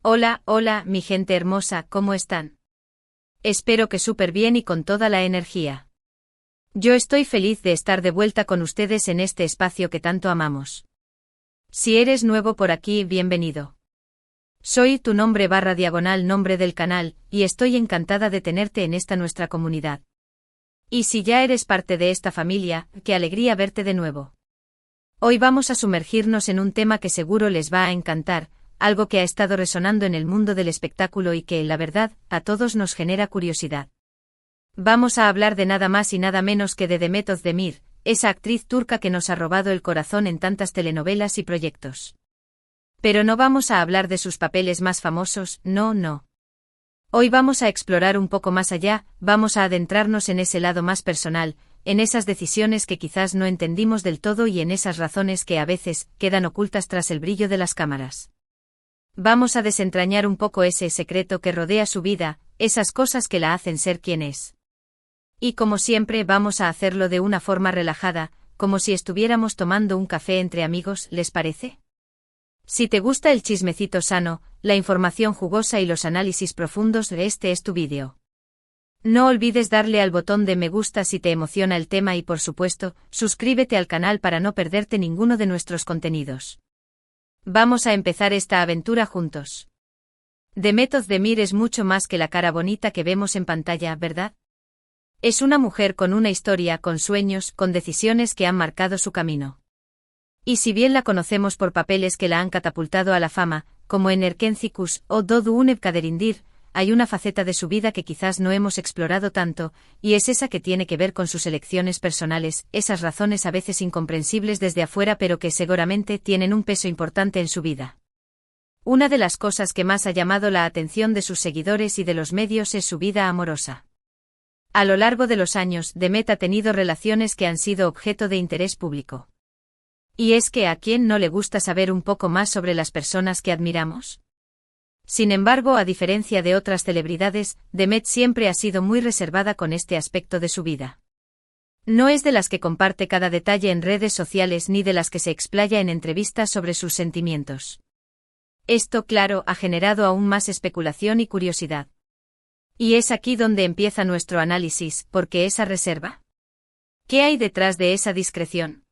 Hola, hola, mi gente hermosa, ¿cómo están? Espero que súper bien y con toda la energía. Yo estoy feliz de estar de vuelta con ustedes en este espacio que tanto amamos. Si eres nuevo por aquí, bienvenido. Soy tu nombre / nombre del canal, y estoy encantada de tenerte en esta nuestra comunidad. Y si ya eres parte de esta familia, qué alegría verte de nuevo. Hoy vamos a sumergirnos en un tema que seguro les va a encantar, algo que ha estado resonando en el mundo del espectáculo y que, la verdad, a todos nos genera curiosidad. Vamos a hablar de nada más y nada menos que de Demet Özdemir, esa actriz turca que nos ha robado el corazón en tantas telenovelas y proyectos. Pero no vamos a hablar de sus papeles más famosos, no. Hoy vamos a explorar un poco más allá, vamos a adentrarnos en ese lado más personal, en esas decisiones que quizás no entendimos del todo y en esas razones que a veces quedan ocultas tras el brillo de las cámaras. Vamos a desentrañar un poco ese secreto que rodea su vida, esas cosas que la hacen ser quien es. Y como siempre vamos a hacerlo de una forma relajada, como si estuviéramos tomando un café entre amigos, ¿les parece? Si te gusta el chismecito sano, la información jugosa y los análisis profundos, este es tu vídeo. No olvides darle al botón de me gusta si te emociona el tema y por supuesto, suscríbete al canal para no perderte ninguno de nuestros contenidos. Vamos a empezar esta aventura juntos. Demet Özdemir es mucho más que la cara bonita que vemos en pantalla, ¿verdad? Es una mujer con una historia, con sueños, con decisiones que han marcado su camino. Y si bien la conocemos por papeles que la han catapultado a la fama, como en Erkencikus o Doğduğun Kaderindir, hay una faceta de su vida que quizás no hemos explorado tanto, y es esa que tiene que ver con sus elecciones personales, esas razones a veces incomprensibles desde afuera pero que seguramente tienen un peso importante en su vida. Una de las cosas que más ha llamado la atención de sus seguidores y de los medios es su vida amorosa. A lo largo de los años, Demet ha tenido relaciones que han sido objeto de interés público. ¿Y es que a quién no le gusta saber un poco más sobre las personas que admiramos? Sin embargo, a diferencia de otras celebridades, Demet siempre ha sido muy reservada con este aspecto de su vida. No es de las que comparte cada detalle en redes sociales ni de las que se explaya en entrevistas sobre sus sentimientos. Esto, claro, ha generado aún más especulación y curiosidad. Y es aquí donde empieza nuestro análisis, ¿por qué esa reserva? ¿Qué hay detrás de esa discreción?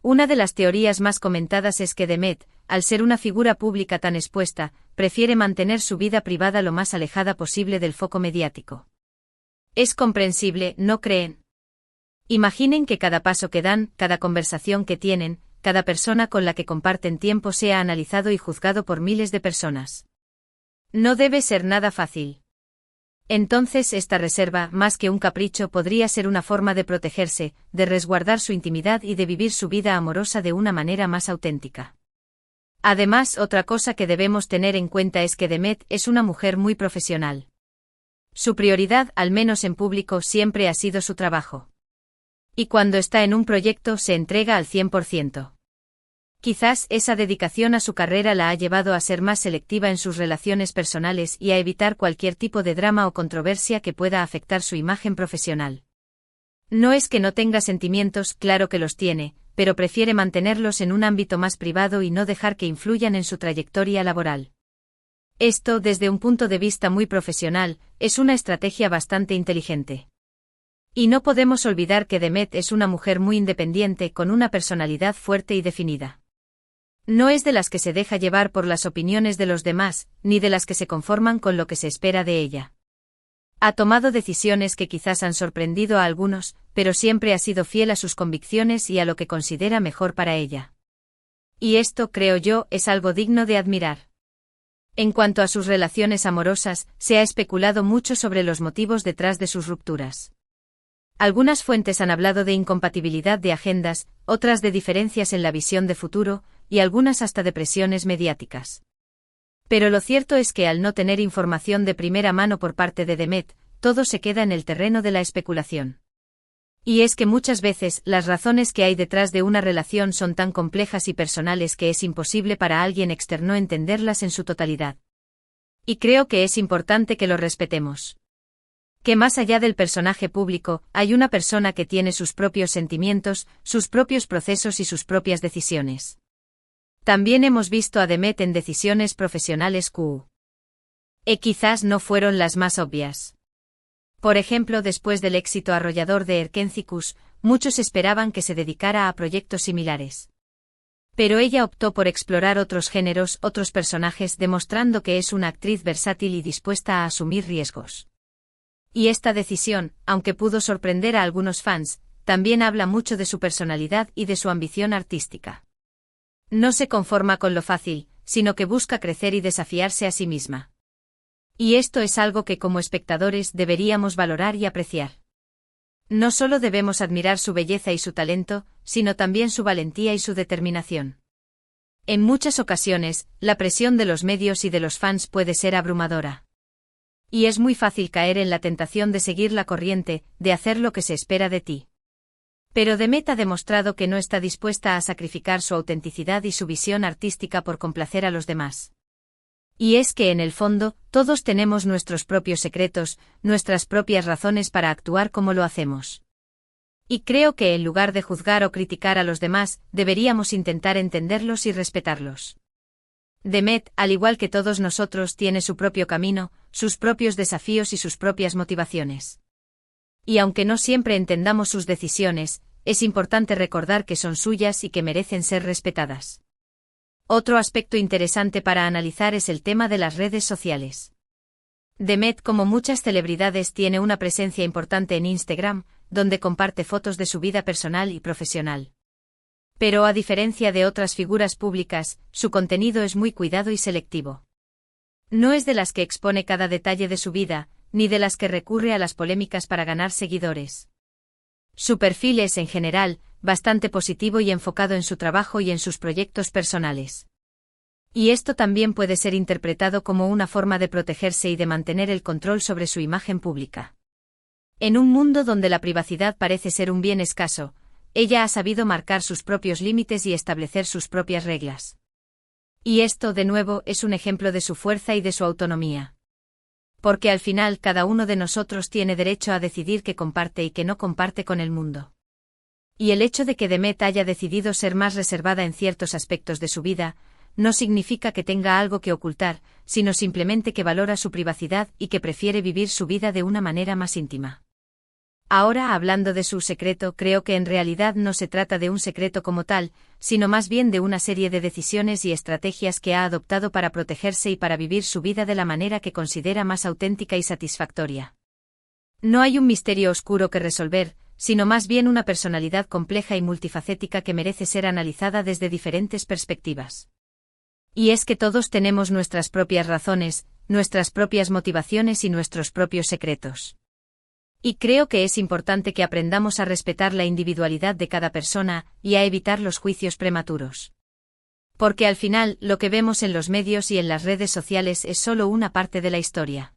Una de las teorías más comentadas es que Demet, al ser una figura pública tan expuesta, prefiere mantener su vida privada lo más alejada posible del foco mediático. Es comprensible, ¿no creen? Imaginen que cada paso que dan, cada conversación que tienen, cada persona con la que comparten tiempo sea analizado y juzgado por miles de personas. No debe ser nada fácil. Entonces esta reserva, más que un capricho, podría ser una forma de protegerse, de resguardar su intimidad y de vivir su vida amorosa de una manera más auténtica. Además, otra cosa que debemos tener en cuenta es que Demet es una mujer muy profesional. Su prioridad, al menos en público, siempre ha sido su trabajo. Y cuando está en un proyecto se entrega al 100%. Quizás esa dedicación a su carrera la ha llevado a ser más selectiva en sus relaciones personales y a evitar cualquier tipo de drama o controversia que pueda afectar su imagen profesional. No es que no tenga sentimientos, claro que los tiene, pero prefiere mantenerlos en un ámbito más privado y no dejar que influyan en su trayectoria laboral. Esto, desde un punto de vista muy profesional, es una estrategia bastante inteligente. Y no podemos olvidar que Demet es una mujer muy independiente con una personalidad fuerte y definida. No es de las que se deja llevar por las opiniones de los demás, ni de las que se conforman con lo que se espera de ella. Ha tomado decisiones que quizás han sorprendido a algunos, pero siempre ha sido fiel a sus convicciones y a lo que considera mejor para ella. Y esto, creo yo, es algo digno de admirar. En cuanto a sus relaciones amorosas, se ha especulado mucho sobre los motivos detrás de sus rupturas. Algunas fuentes han hablado de incompatibilidad de agendas, otras de diferencias en la visión de futuro, y algunas hasta de presiones mediáticas. Pero lo cierto es que al no tener información de primera mano por parte de Demet, todo se queda en el terreno de la especulación. Y es que muchas veces las razones que hay detrás de una relación son tan complejas y personales que es imposible para alguien externo entenderlas en su totalidad. Y creo que es importante que lo respetemos. Que más allá del personaje público, hay una persona que tiene sus propios sentimientos, sus propios procesos y sus propias decisiones. También hemos visto a Demet en decisiones profesionales Quizás no fueron las más obvias. Por ejemplo, después del éxito arrollador de Erkencicus, muchos esperaban que se dedicara a proyectos similares. Pero ella optó por explorar otros géneros, otros personajes, demostrando que es una actriz versátil y dispuesta a asumir riesgos. Y esta decisión, aunque pudo sorprender a algunos fans, también habla mucho de su personalidad y de su ambición artística. No se conforma con lo fácil, sino que busca crecer y desafiarse a sí misma. Y esto es algo que como espectadores deberíamos valorar y apreciar. No solo debemos admirar su belleza y su talento, sino también su valentía y su determinación. En muchas ocasiones, la presión de los medios y de los fans puede ser abrumadora. Y es muy fácil caer en la tentación de seguir la corriente, de hacer lo que se espera de ti. Pero Demet ha demostrado que no está dispuesta a sacrificar su autenticidad y su visión artística por complacer a los demás. Y es que en el fondo, todos tenemos nuestros propios secretos, nuestras propias razones para actuar como lo hacemos. Y creo que en lugar de juzgar o criticar a los demás, deberíamos intentar entenderlos y respetarlos. Demet, al igual que todos nosotros, tiene su propio camino, sus propios desafíos y sus propias motivaciones. Y aunque no siempre entendamos sus decisiones, es importante recordar que son suyas y que merecen ser respetadas. Otro aspecto interesante para analizar es el tema de las redes sociales. Demet, como muchas celebridades, tiene una presencia importante en Instagram, donde comparte fotos de su vida personal y profesional. Pero a diferencia de otras figuras públicas, su contenido es muy cuidado y selectivo. No es de las que expone cada detalle de su vida, ni de las que recurre a las polémicas para ganar seguidores. Su perfil es, en general, bastante positivo y enfocado en su trabajo y en sus proyectos personales. Y esto también puede ser interpretado como una forma de protegerse y de mantener el control sobre su imagen pública. En un mundo donde la privacidad parece ser un bien escaso, ella ha sabido marcar sus propios límites y establecer sus propias reglas. Y esto, de nuevo, es un ejemplo de su fuerza y de su autonomía. Porque al final cada uno de nosotros tiene derecho a decidir qué comparte y qué no comparte con el mundo. Y el hecho de que Demet haya decidido ser más reservada en ciertos aspectos de su vida, no significa que tenga algo que ocultar, sino simplemente que valora su privacidad y que prefiere vivir su vida de una manera más íntima. Ahora, hablando de su secreto, creo que en realidad no se trata de un secreto como tal, sino más bien de una serie de decisiones y estrategias que ha adoptado para protegerse y para vivir su vida de la manera que considera más auténtica y satisfactoria. No hay un misterio oscuro que resolver, sino más bien una personalidad compleja y multifacética que merece ser analizada desde diferentes perspectivas. Y es que todos tenemos nuestras propias razones, nuestras propias motivaciones y nuestros propios secretos. Y creo que es importante que aprendamos a respetar la individualidad de cada persona y a evitar los juicios prematuros. Porque al final, lo que vemos en los medios y en las redes sociales es solo una parte de la historia.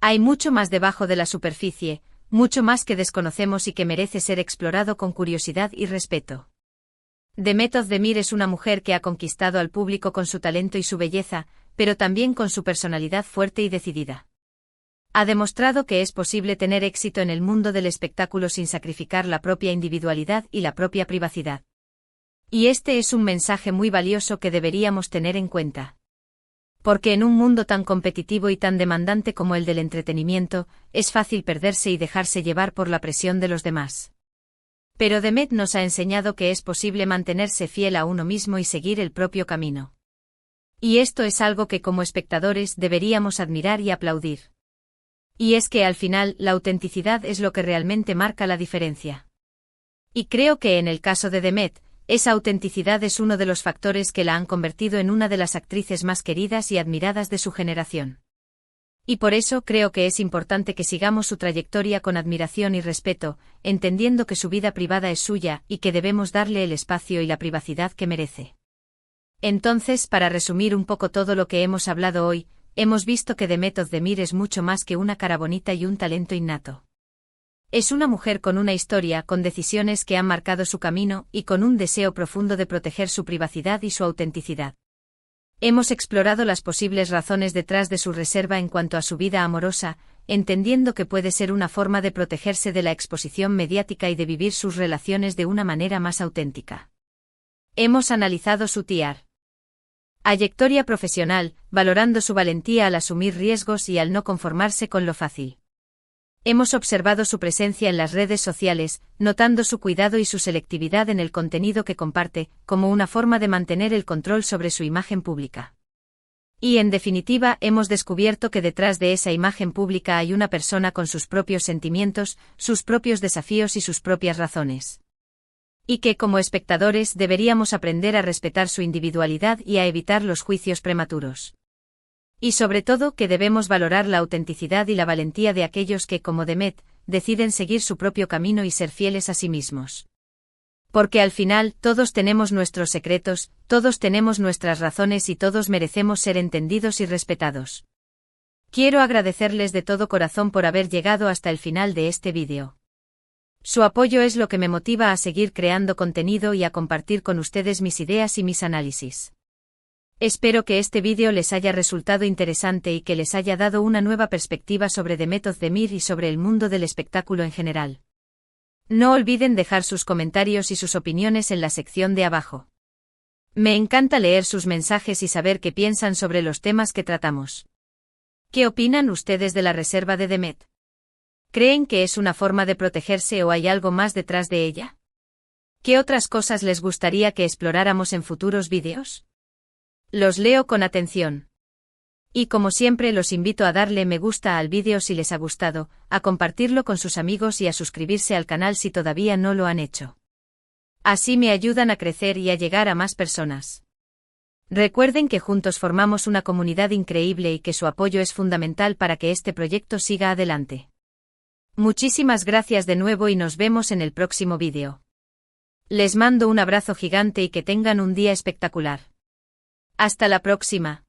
Hay mucho más debajo de la superficie, mucho más que desconocemos y que merece ser explorado con curiosidad y respeto. Demet Özdemir es una mujer que ha conquistado al público con su talento y su belleza, pero también con su personalidad fuerte y decidida. Ha demostrado que es posible tener éxito en el mundo del espectáculo sin sacrificar la propia individualidad y la propia privacidad. Y este es un mensaje muy valioso que deberíamos tener en cuenta. Porque en un mundo tan competitivo y tan demandante como el del entretenimiento, es fácil perderse y dejarse llevar por la presión de los demás. Pero Demet nos ha enseñado que es posible mantenerse fiel a uno mismo y seguir el propio camino. Y esto es algo que como espectadores deberíamos admirar y aplaudir. Y es que al final, la autenticidad es lo que realmente marca la diferencia. Y creo que en el caso de Demet, esa autenticidad es uno de los factores que la han convertido en una de las actrices más queridas y admiradas de su generación. Y por eso creo que es importante que sigamos su trayectoria con admiración y respeto, entendiendo que su vida privada es suya y que debemos darle el espacio y la privacidad que merece. Entonces, para resumir un poco todo lo que hemos hablado hoy, hemos visto que Demet Özdemir es mucho más que una cara bonita y un talento innato. Es una mujer con una historia, con decisiones que han marcado su camino y con un deseo profundo de proteger su privacidad y su autenticidad. Hemos explorado las posibles razones detrás de su reserva en cuanto a su vida amorosa, entendiendo que puede ser una forma de protegerse de la exposición mediática y de vivir sus relaciones de una manera más auténtica. Hemos analizado su TR. Trayectoria profesional, valorando su valentía al asumir riesgos y al no conformarse con lo fácil. Hemos observado su presencia en las redes sociales, notando su cuidado y su selectividad en el contenido que comparte, como una forma de mantener el control sobre su imagen pública. Y en definitiva, hemos descubierto que detrás de esa imagen pública hay una persona con sus propios sentimientos, sus propios desafíos y sus propias razones. Y que como espectadores deberíamos aprender a respetar su individualidad y a evitar los juicios prematuros. Y sobre todo que debemos valorar la autenticidad y la valentía de aquellos que, como Demet, deciden seguir su propio camino y ser fieles a sí mismos. Porque al final, todos tenemos nuestros secretos, todos tenemos nuestras razones y todos merecemos ser entendidos y respetados. Quiero agradecerles de todo corazón por haber llegado hasta el final de este vídeo. Su apoyo es lo que me motiva a seguir creando contenido y a compartir con ustedes mis ideas y mis análisis. Espero que este vídeo les haya resultado interesante y que les haya dado una nueva perspectiva sobre Demet Özdemir y sobre el mundo del espectáculo en general. No olviden dejar sus comentarios y sus opiniones en la sección de abajo. Me encanta leer sus mensajes y saber qué piensan sobre los temas que tratamos. ¿Qué opinan ustedes de la reserva de Demet? ¿Creen que es una forma de protegerse o hay algo más detrás de ella? ¿Qué otras cosas les gustaría que exploráramos en futuros vídeos? Los leo con atención. Y como siempre los invito a darle me gusta al vídeo si les ha gustado, a compartirlo con sus amigos y a suscribirse al canal si todavía no lo han hecho. Así me ayudan a crecer y a llegar a más personas. Recuerden que juntos formamos una comunidad increíble y que su apoyo es fundamental para que este proyecto siga adelante. Muchísimas gracias de nuevo y nos vemos en el próximo vídeo. Les mando un abrazo gigante y que tengan un día espectacular. Hasta la próxima.